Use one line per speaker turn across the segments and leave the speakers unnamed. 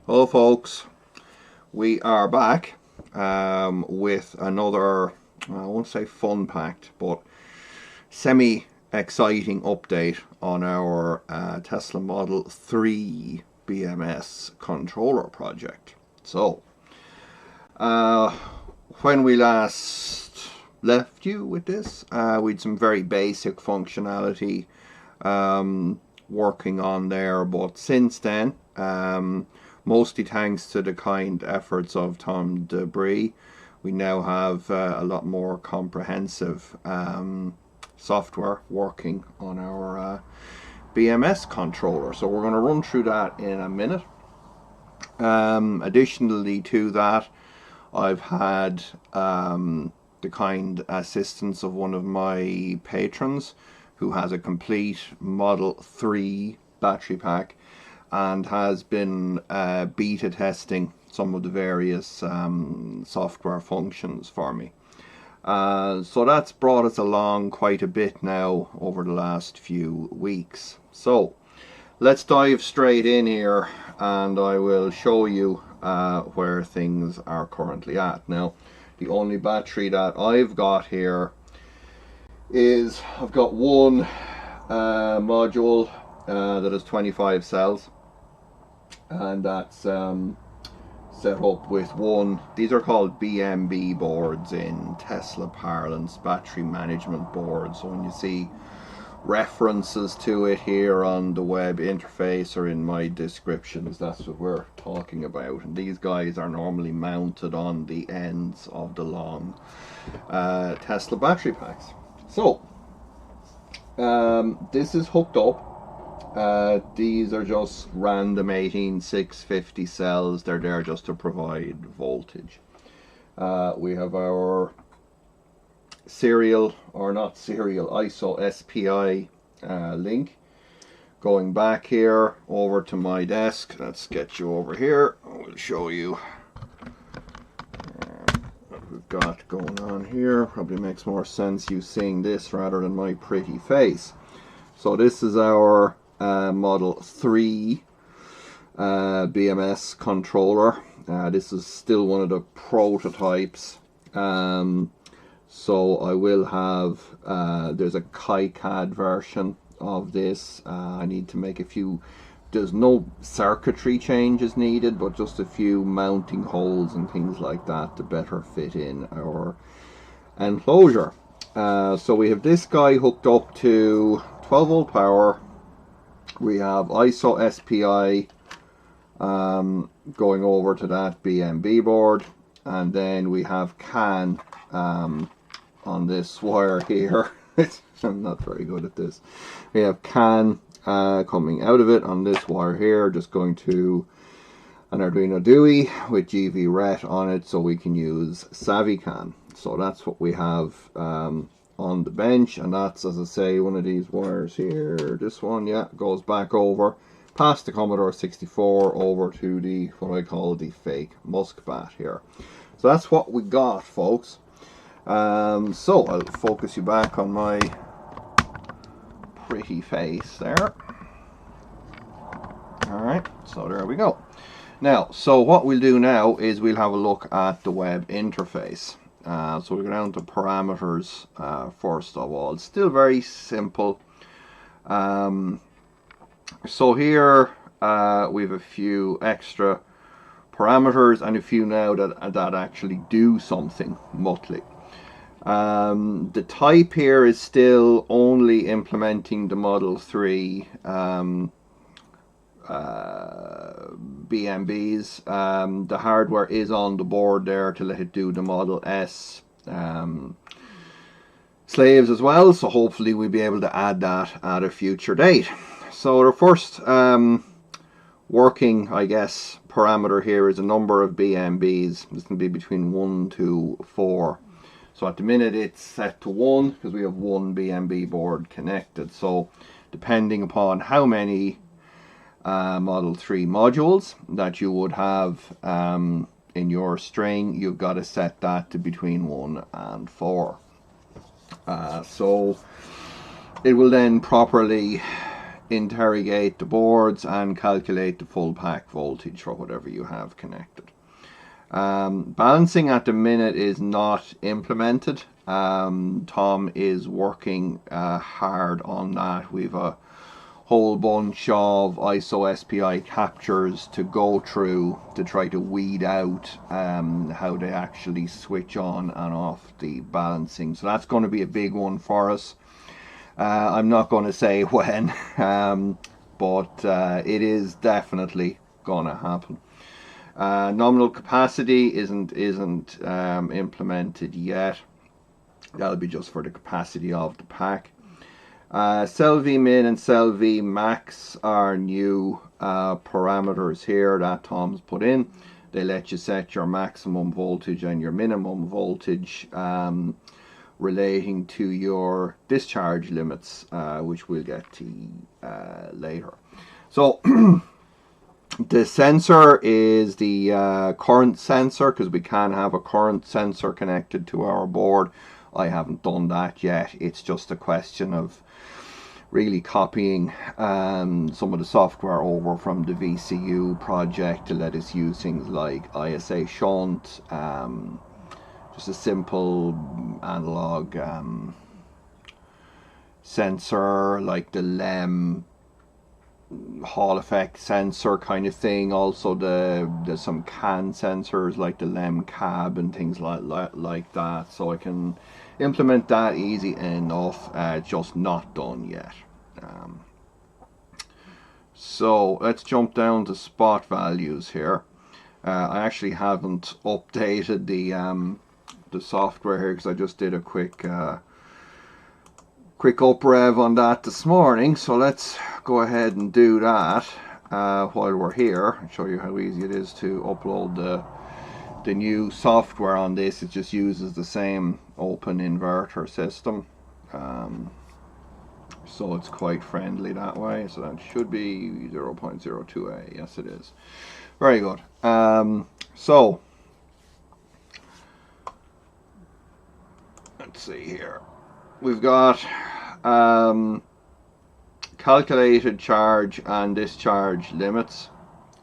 Hello folks, we are back with another, I won't say fun-packed, but semi-exciting update on our Tesla Model 3 BMS controller project. So, when we last left you with this, we had some very basic functionality working on there, but since then, mostly thanks to the kind efforts of Tom Debris, we now have a lot more comprehensive software working on our BMS controller. So we're going to run through that in a minute. Additionally to that, I've had the kind assistance of one of my patrons who has a complete Model 3 battery pack and has been beta testing some of the various software functions for me. So that's brought us along quite a bit now over the last few weeks. So let's dive straight in here and I will show you where things are currently at. Now, the only battery that I've got here is I've got one module that has 25 cells, and that's set up with one, these are called BMB boards in Tesla parlance, battery management boards. So when you see references to it here on the web interface or in my descriptions, that's what we're talking about. And these guys are normally mounted on the ends of the long Tesla battery packs. So this is hooked up. These are just random 18650 cells. They're there just to provide voltage. We have our serial, or not serial, ISO SPI link going back here over to my desk. Let's get you over here. I'll show you what we've got going on here. Probably makes more sense you seeing this rather than my pretty face. So this is our Model 3 BMS controller. This is still one of the prototypes. So I will have, there's a KiCad version of this. I need to make a few, there's no circuitry changes needed, but just a few mounting holes and things like that to better fit in our enclosure. So we have this guy hooked up to 12 volt power. We have ISO SPI going over to that BMB board, and then we have CAN on this wire here. I'm not very good at this. We have CAN coming out of it on this wire here, just going to an Arduino DUI with GVRET on it so we can use SavvyCAN. So that's what we have on the bench, and that's, as I say, one of these wires here. This one, yeah, goes back over past the Commodore 64 over to the, what I call the fake Muscat here. So that's what we got, folks. So I'll focus you back on my pretty face there. Alright, so there we go. Now, so what we'll do now is we'll have a look at the web interface. So we'll go down to parameters first of all. It's still very simple. So here we have a few extra parameters and a few now that actually do something muttly. The type here is still only implementing the Model 3 BMBs. The hardware is on the board there to let it do the Model S slaves as well, so hopefully we'll be able to add that at a future date. So the first working, I guess, parameter here is a number of BMBs. This can be between 1 to 4. So at the minute it's set to 1 because we have one BMB board connected. So depending upon how many Model 3 modules that you would have in your string, you've got to set that to between 1 and 4. So it will then properly interrogate the boards and calculate the full pack voltage for whatever you have connected. Balancing at the minute is not implemented. Tom is working hard on that. We've a whole bunch of ISO SPI captures to go through to try to weed out how they actually switch on and off the balancing. So that's going to be a big one for us. I'm not going to say when, but it is definitely going to happen. Nominal capacity isn't implemented yet. That'll be just for the capacity of the pack. Cell V min and cell V max are new parameters here that Tom's put in. They let you set your maximum voltage and your minimum voltage relating to your discharge limits, which we'll get to later. So the sensor is the current sensor, because we can have a current sensor connected to our board. I haven't done that yet. It's just a question of really copying some of the software over from the VCU project to let us use things like ISA shunt, just a simple analog sensor like the LEM Hall effect sensor kind of thing. Also there's some CAN sensors like the LEM cab and things like that, so I can implement that easy enough. Just not done yet. So let's jump down to spot values here. I actually haven't updated the software here because I just did a quick uprev on that this morning. So let's go ahead and do that while we're here and show you how easy it is to upload the new software on this. It just uses the same open inverter system, so it's quite friendly that way. So that should be 0.02a. Yes, it is. Very good. So let's see here. We've got calculated charge and discharge limits.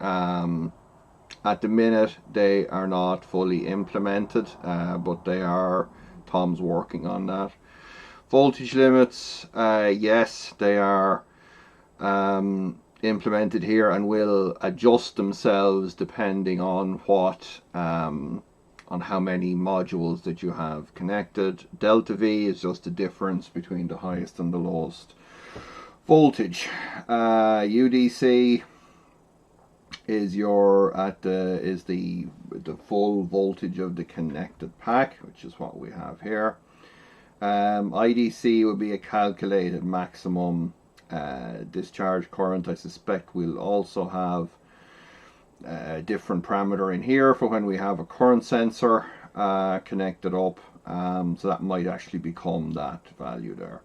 At the minute they are not fully implemented, but they are. Tom's working on that. Voltage limits, yes, they are implemented here and will adjust themselves depending on what on how many modules that you have connected. Delta V is just the difference between the highest and the lowest voltage. UDC is the full voltage of the connected pack, which is what we have here. IDC will be a calculated maximum discharge current. I suspect we'll also have a different parameter in here for when we have a current sensor connected up, so that might actually become that value there.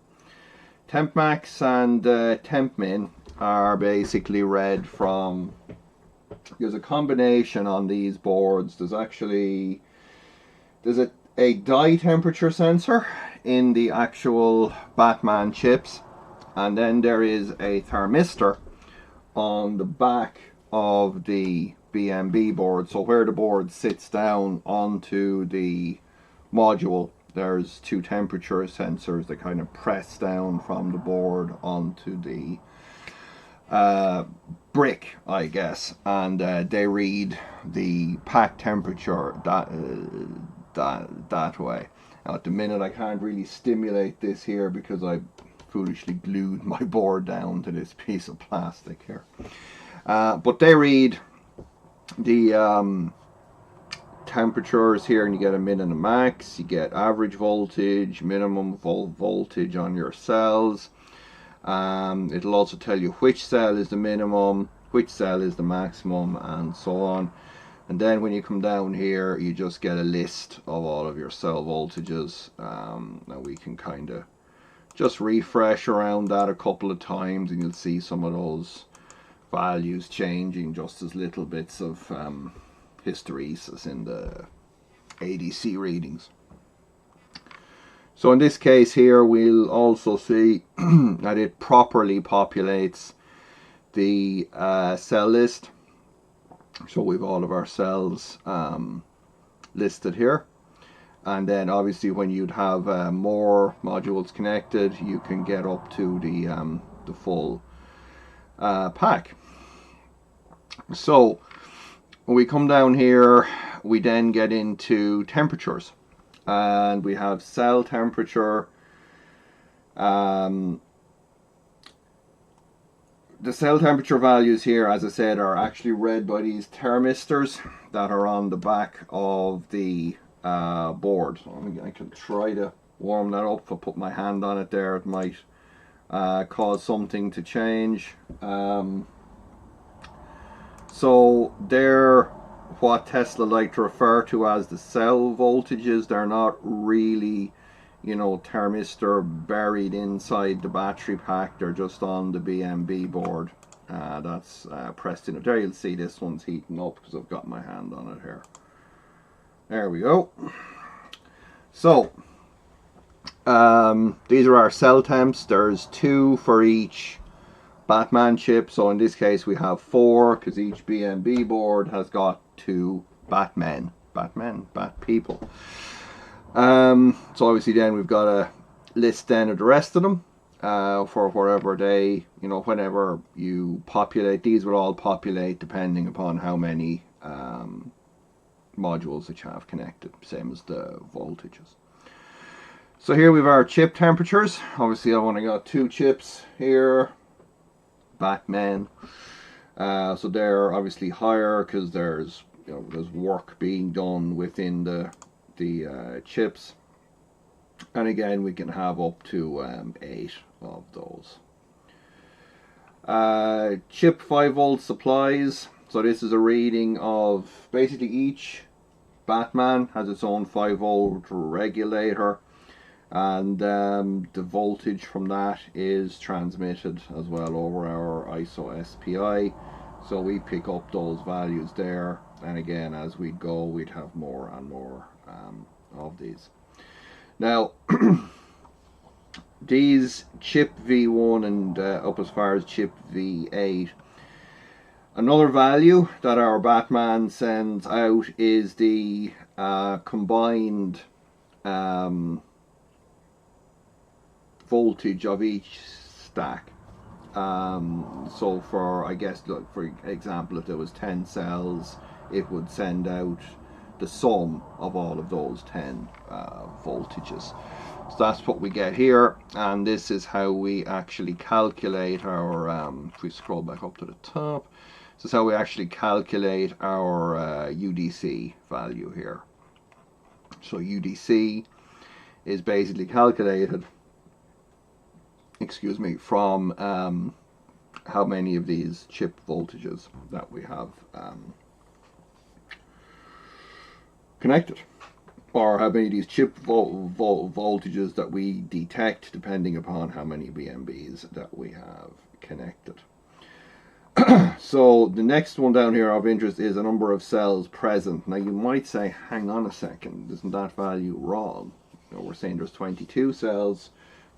Temp max and temp min are basically read from, there's a combination on these boards. There's a die temperature sensor in the actual Batman chips, and then there is a thermistor on the back of the BMB board. So where the board sits down onto the module, there's two temperature sensors that kind of press down from the board onto the brick, I guess, and they read the pack temperature that way. Now at the minute I can't really stimulate this here because I foolishly glued my board down to this piece of plastic here. But they read the temperatures here, and you get a min and a max. You get average voltage, minimum voltage on your cells. It'll also tell you which cell is the minimum, which cell is the maximum, and so on. And then when you come down here, you just get a list of all of your cell voltages. Now we can kind of just refresh around that a couple of times, and you'll see some of those values changing just as little bits of hysteresis in the ADC readings. So in this case here, we'll also see that it properly populates the cell list. So we've all of our cells listed here. And then obviously when you'd have more modules connected, you can get up to the full pack. So when we come down here, we then get into temperatures. And we have cell temperature. The cell temperature values here, as I said, are actually read by these thermistors that are on the back of the board. So I can try to warm that up. If I put my hand on it there, it might cause something to change. So they're what Tesla like to refer to as the cell voltages. They're not really, you know, thermistor buried inside the battery pack. They're just on the BMB board. That's pressed in. There you'll see this one's heating up because I've got my hand on it here. There we go. So these are our cell temps. There's 2 for each Batman chip. So in this case we have 4 because each BMB board has got 2 Batmen, Bat people. So obviously then we've got a list then of the rest of them for wherever they, you know, whenever you populate. These will all populate depending upon how many modules that you have connected, same as the voltages. So here we have our chip temperatures. Obviously I've only got 2 chips here, Batman. So they're obviously higher because there's, you know, there's work being done within the chips. And again, we can have up to 8 of those. Chip 5-volt supplies. So this is a reading of basically each Batman has its own 5-volt regulator, and the voltage from that is transmitted as well over our ISO SPI. So we pick up those values there, and again, as we go, we'd have more and more of these. Now these chip V1 and up as far as chip V8, another value that our Batman sends out is the combined voltage of each stack. So for, I guess, look, for example, if there was 10 cells, it would send out the sum of all of those 10 voltages. So that's what we get here, and this is how we actually calculate our, if we scroll back up to the top, this is how we actually calculate our UDC value here. So UDC is basically calculated, excuse me, from how many of these chip voltages that we have connected, or how many of these chip voltages that we detect depending upon how many BMBs that we have connected. So the next one down here of interest is a number of cells present. Now you might say, hang on a second, isn't that value wrong? You know, we're saying there's 22 cells.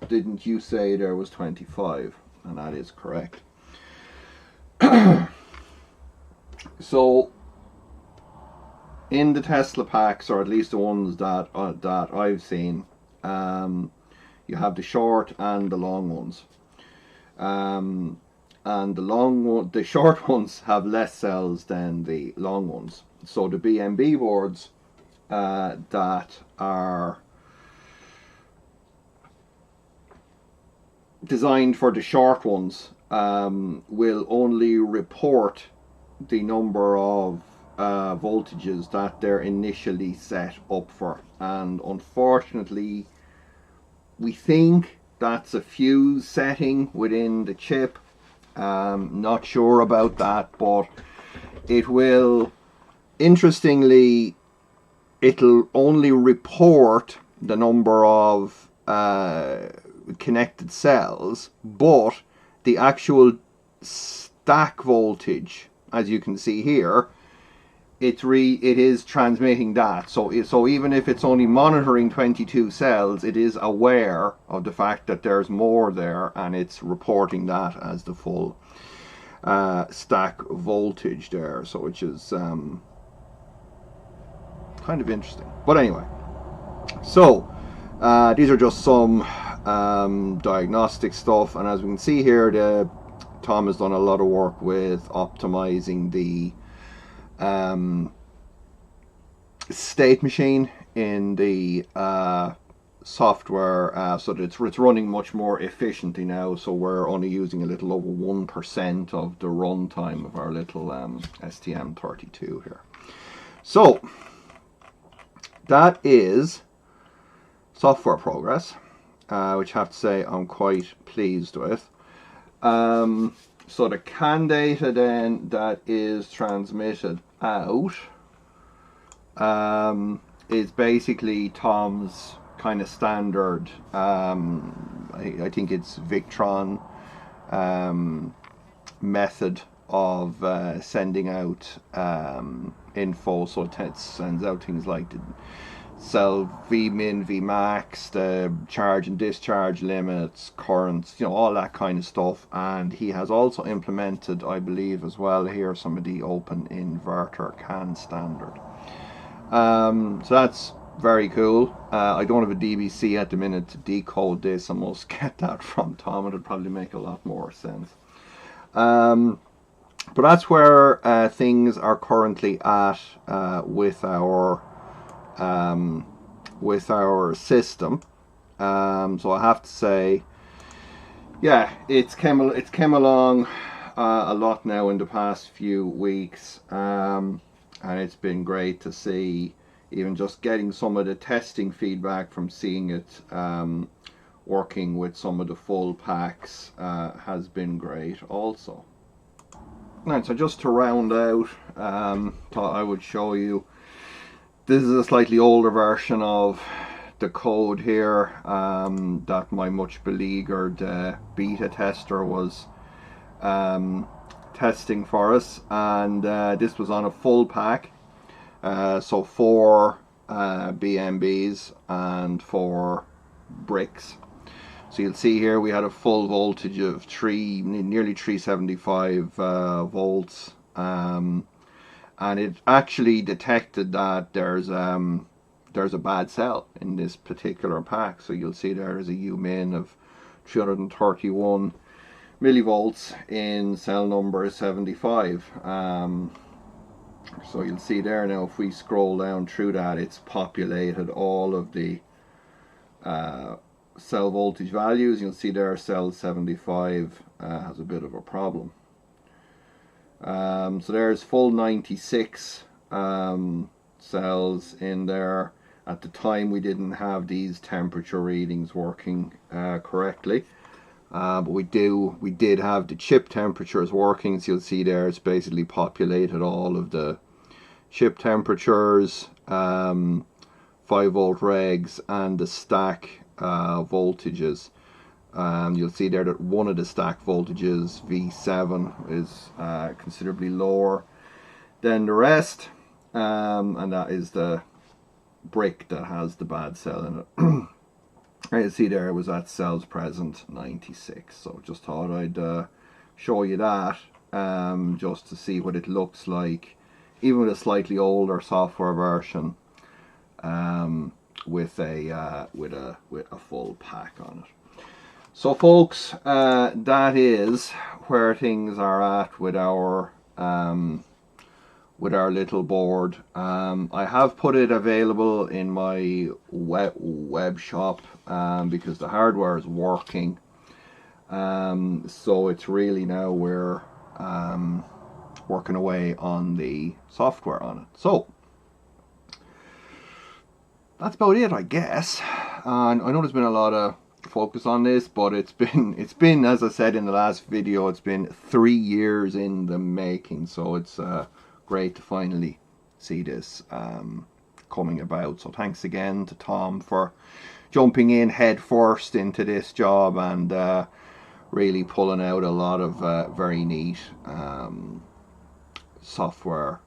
Didn't you say there was 25? And that is correct. So in the Tesla packs, or at least the ones that I've seen, you have the short and the long ones. And the short ones have less cells than the long ones. So the BMB boards that are designed for the short ones will only report the number of voltages that they're initially set up for, and unfortunately we think that's a fuse setting within the chip. Not sure about that, but it will, interestingly, it'll only report the number of connected cells, but the actual stack voltage, as you can see here, it is transmitting that. So even if it's only monitoring 22 cells, it is aware of the fact that there's more there, and it's reporting that as the full stack voltage there. So which is kind of interesting. But anyway, so these are just some diagnostic stuff, and as we can see here, Tom has done a lot of work with optimizing the state machine in the software, so that it's running much more efficiently now. So we're only using a little over 1% of the runtime of our little STM32 here. So that is software progress, which I have to say I'm quite pleased with. So the CAN data then that is transmitted out is basically Tom's kind of standard, I think it's Victron method of sending out info. So it sends out things like the cell Vmin, Vmax, the charge and discharge limits, currents, you know, all that kind of stuff. And he has also implemented, I believe as well here, some of the open inverter CAN standard. So that's very cool. I don't have a DBC at the minute to decode this. I must get that from Tom. It'll probably make a lot more sense. But that's where things are currently at with our system. So I have to say, yeah, it's came along a lot now in the past few weeks, and it's been great to see, even just getting some of the testing feedback from seeing it working with some of the full packs has been great also. Right, so just to round out, thought I would show you, this is a slightly older version of the code here that my much beleaguered beta tester was testing for us, and this was on a full pack, so 4 BMBs and 4 bricks. So you'll see here we had a full voltage of nearly 375 volts, and it actually detected that there's a bad cell in this particular pack. So you'll see there's a UMIN of 331 millivolts in cell number 75. So you'll see there now, if we scroll down through that, it's populated all of the cell voltage values. You'll see there cell 75 has a bit of a problem. So there's full 96 cells in there. At the time we didn't have these temperature readings working correctly, but we did have the chip temperatures working. So you'll see there it's basically populated all of the chip temperatures, 5 volt regs, and the stack voltages. You'll see there that one of the stack voltages, V7, is considerably lower than the rest, and that is the brick that has the bad cell in it. And you see there it was at cells present 96. So just thought I'd show you that, just to see what it looks like, even with a slightly older software version, with a full pack on it. So folks, that is where things are at with our little board. I have put it available in my web shop because the hardware is working. So it's really now we're working away on the software on it. So that's about it, I guess. And I know there's been a lot of focus on this, but it's been, as I said in the last video, it's been 3 years in the making. So it's great to finally see this coming about. So thanks again to Tom for jumping in head first into this job and really pulling out a lot of very neat software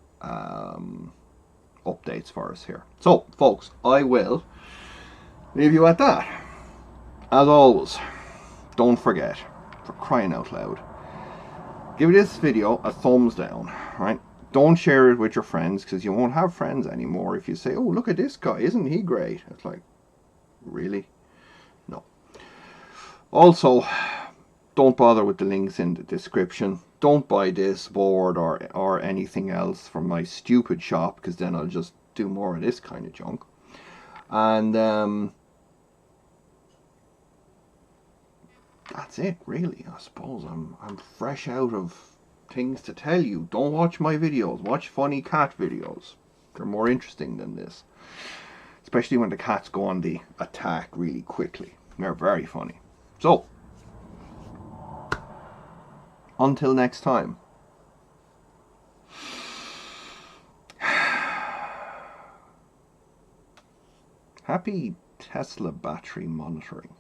updates for us here. So, folks, I will leave you at that. As always, don't forget, for crying out loud, give this video a thumbs down, right? Don't share it with your friends, because you won't have friends anymore if you say, oh, look at this guy, isn't he great? It's like, really? No. Also, don't bother with the links in the description. Don't buy this board or anything else from my stupid shop, because then I'll just do more of this kind of junk. And that's it, really. I suppose I'm fresh out of things to tell you. Don't watch my videos. Watch funny cat videos. They're more interesting than this. Especially when the cats go on the attack really quickly. They're very funny. So, until next time. Happy Tesla battery monitoring.